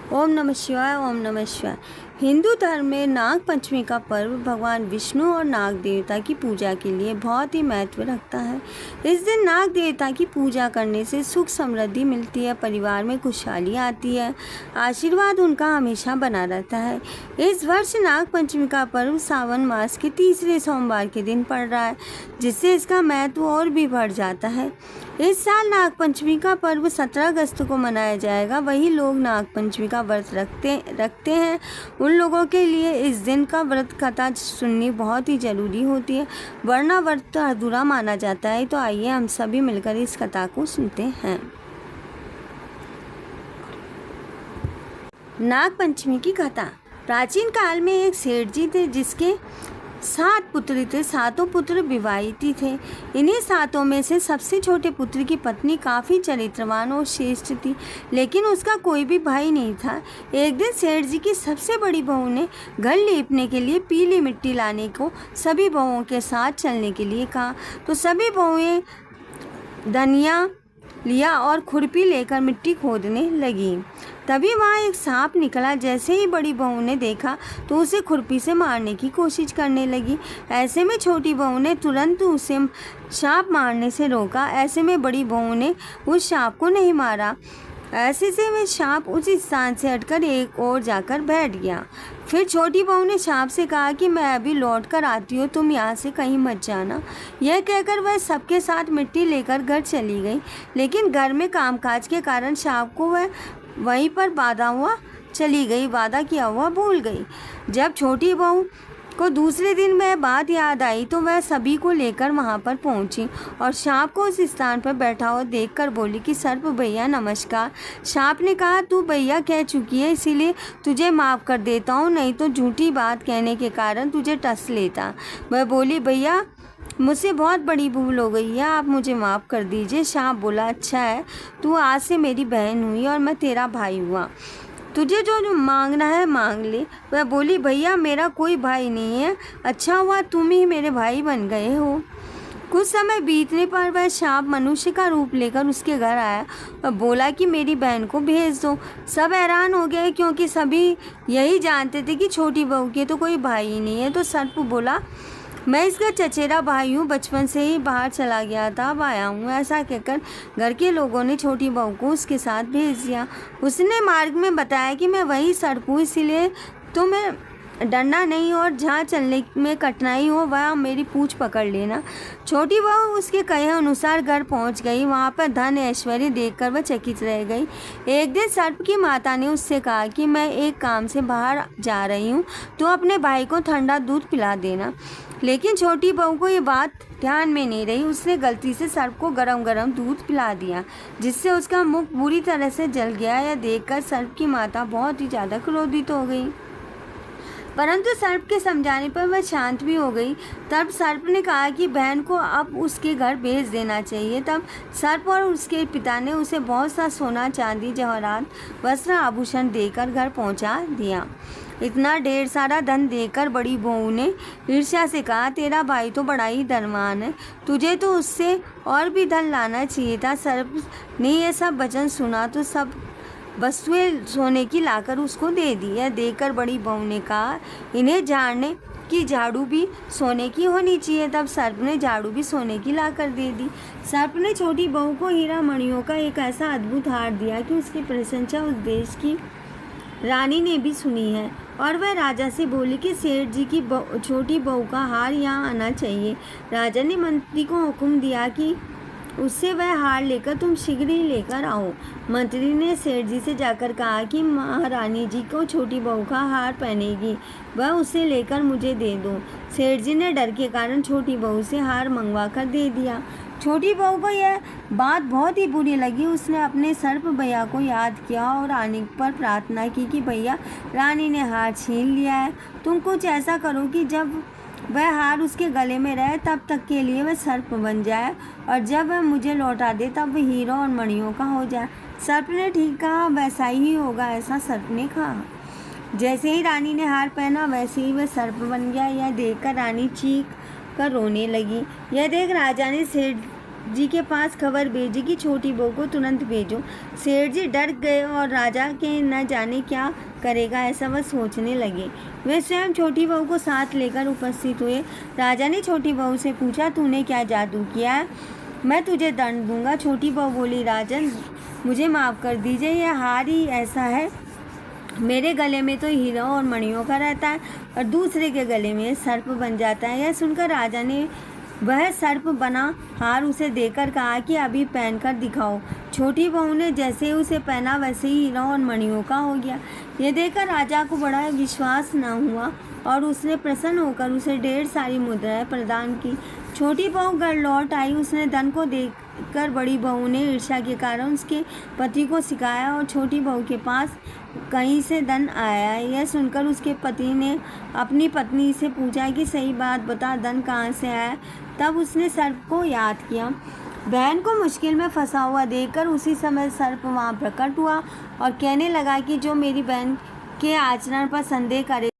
ओम नमः शिवाय। ओम नमः शिवाय। हिंदू धर्म में नाग पंचमी का पर्व भगवान विष्णु और नाग देवता की पूजा के लिए बहुत ही महत्व रखता है। इस दिन नाग देवता की पूजा करने से सुख समृद्धि मिलती है, परिवार में खुशहाली आती है, आशीर्वाद उनका हमेशा बना रहता है। इस वर्ष नाग पंचमी का पर्व सावन मास के तीसरे सोमवार के दिन पड़ रहा है, जिससे इसका महत्व और भी बढ़ जाता है। इस साल नाग पंचमी का पर्व 17 अगस्त को मनाया जाएगा। वही लोग नाग पंचमी का व्रत रखते हैं, उन लोगों के लिए इस दिन का व्रत कथा सुननी बहुत ही ज़रूरी होती है, वरना व्रत अधूरा माना जाता है। तो आइए हम सभी मिलकर इस कथा को सुनते हैं। नाग पंचमी की कथा। प्राचीन काल में एक सेठ जी थे जिसके 7 पुत्र थे। सातों पुत्र विवाहित थे। इन्हीं सातों में से सबसे छोटे पुत्र की पत्नी काफ़ी चरित्रवान और श्रेष्ठ थी, लेकिन उसका कोई भी भाई नहीं था। एक दिन सेठ जी की सबसे बड़ी बहू ने घर लीपने के लिए पीली मिट्टी लाने को सभी बहुओं के साथ चलने के लिए कहा, तो सभी बहुएं धनिया लिया और खुरपी लेकर मिट्टी खोदने लगी। तभी वहाँ एक सांप निकला। जैसे ही बड़ी बहू ने देखा तो उसे खुरपी से मारने की कोशिश करने लगी। ऐसे में छोटी बहू ने तुरंत उसे सांप मारने से रोका। ऐसे में बड़ी बहू ने उस सांप को नहीं मारा। ऐसे से वह सांप उस स्थान से हटकर एक और जाकर बैठ गया। फिर छोटी बहू ने सांप से कहा कि मैं अभी लौट कर आती हूँ, तुम यहाँ से कहीं मत जाना। यह कहकर वह सबके साथ मिट्टी लेकर घर चली गई, लेकिन घर में कामकाज के कारण सांप को वह वहीं पर बांधा हुआ चली गई, वादा किया हुआ भूल गई। जब छोटी बहू को दूसरे दिन वह बात याद आई तो वह सभी को लेकर वहां पर पहुंची और सांप को उस स्थान पर बैठा हुआ देखकर बोली कि सर्प भैया नमस्कार। सांप ने कहा, तू भैया कह चुकी है, इसीलिए तुझे माफ़ कर देता हूँ, नहीं तो झूठी बात कहने के कारण तुझे टस लेता। वह बोली, भैया मुझसे बहुत बड़ी भूल हो गई है, आप मुझे माफ़ कर दीजिए। सांप बोला, अच्छा है, तू आज से मेरी बहन हुई और मैं तेरा भाई हुआ, तुझे जो मांगना है मांग ले। वह बोली, भैया मेरा कोई भाई नहीं है, अच्छा हुआ तुम ही मेरे भाई बन गए हो। कुछ समय बीतने पर वह सांप मनुष्य का रूप लेकर उसके घर आया और बोला कि मेरी बहन को भेज दो। सब हैरान हो गए क्योंकि सभी यही जानते थे कि छोटी बहू के तो कोई भाई ही नहीं है। तो सर्प बोला, मैं इसका चचेरा भाई हूँ, बचपन से ही बाहर चला गया था, अब आया हूँ। ऐसा कहकर घर के लोगों ने छोटी बहू को उसके साथ भेज दिया। उसने मार्ग में बताया कि मैं वही सर्प हूँ, इसीलिए तुम्हें डरना नहीं और जहाँ चलने में कठिनाई हो वहाँ मेरी पूँछ पकड़ लेना। छोटी बहू उसके कहे अनुसार घर पहुँच गई। वहाँ पर धन ऐश्वर्य देखकर वह चकित रह गई। एक दिन सर्प की माता ने उससे कहा कि मैं एक काम से बाहर जा रही हूँ, तो अपने भाई को ठंडा दूध पिला देना। लेकिन छोटी बहू को ये बात ध्यान में नहीं रही। उसने गलती से सर्प को गरम गरम दूध पिला दिया, जिससे उसका मुख बुरी तरह से जल गया। यह देखकर सर्प की माता बहुत ही ज़्यादा क्रोधित हो गई, परंतु सर्प के समझाने पर वह शांत भी हो गई। तब सर्प ने कहा कि बहन को अब उसके घर भेज देना चाहिए। तब सर्प और उसके पिता ने उसे बहुत सा सोना, चांदी, जवाहरात, वस्त्र, आभूषण देकर घर पहुंचा दिया। इतना ढेर सारा धन देकर बड़ी बहू ने ईर्ष्या से कहा, तेरा भाई तो बड़ा ही धनवान है, तुझे तो उससे और भी धन लाना चाहिए था। सर्प ने यह सब वचन सुना तो सब वस्तुएं सोने की लाकर उसको दे दी। यह देखकर बड़ी बहू ने कहा, इन्हें झाड़ने की झाड़ू भी सोने की होनी चाहिए। तब सर्प ने झाड़ू भी सोने की लाकर दे दी। सर्प ने छोटी बहू को हीरा मणियों का एक ऐसा अद्भुत हार दिया कि उसकी प्रशंसा उस देश की रानी ने भी सुनी है, और वह राजा से बोली कि सेठ जी की छोटी बहू का हार यहाँ आना चाहिए। राजा ने मंत्री को हुक्म दिया कि उससे वह हार लेकर तुम शीघ्र ही लेकर आओ। मंत्री ने सेठ जी से जाकर कहा कि महारानी जी को छोटी बहू का हार पहनेगी, वह उसे लेकर मुझे दे दो। सेठ जी ने डर के कारण छोटी बहू से हार मंगवा कर दे दिया। छोटी बहू को यह बात बहुत ही बुरी लगी। उसने अपने सर्प भैया को याद किया और आने पर प्रार्थना की कि भैया, रानी ने हार छीन लिया है, तुम कुछ ऐसा करो कि जब वह हार उसके गले में रहे तब तक के लिए वह सर्प बन जाए, और जब वह मुझे लौटा दे तब वह हीरो और मणियों का हो जाए। सर्प ने ठीक कहा, वैसा ही होगा, ऐसा सर्प ने कहा। जैसे ही रानी ने हार पहना वैसे ही वह सर्प बन गया। यह देखकर रानी चीख कर रोने लगी। यह देख राजा ने सेठ जी के पास खबर भेजी कि छोटी बहू को तुरंत भेजो। सेठ जी डर गए और राजा के न जाने क्या करेगा ऐसा वह सोचने लगे। वे स्वयं छोटी बहू को साथ लेकर उपस्थित हुए। राजा ने छोटी बहू से पूछा, तूने क्या जादू किया है? मैं तुझे दंड दूंगा। छोटी बहू बोली, राजन मुझे माफ़ कर दीजिए, यह हार ही ऐसा है। मेरे गले में तो हीरा और मणियों का रहता है और दूसरे के गले में सर्प बन जाता है। यह सुनकर राजा ने वह सर्प बना हार उसे देकर कहा कि अभी पहनकर दिखाओ। छोटी बहू ने जैसे उसे पहना वैसे ही हीरा और मणियों का हो गया। यह देखकर राजा को बड़ा विश्वास न हुआ और उसने प्रसन्न होकर उसे ढेर सारी मुद्राएं प्रदान की। छोटी बहू घर लौट आई। उसने धन को देखकर बड़ी बहू ने ईर्ष्या के कारण उसके पति को सिखाया और छोटी बहू के पास कहीं से धन आया। यह सुनकर उसके पति ने अपनी पत्नी से पूछा कि सही बात बता, धन कहाँ से आया? तब उसने सर्प को याद किया। बहन को मुश्किल में फंसा हुआ देखकर उसी समय सर्प वहाँ प्रकट हुआ और कहने लगा कि जो मेरी बहन के आचरण पर संदेह करे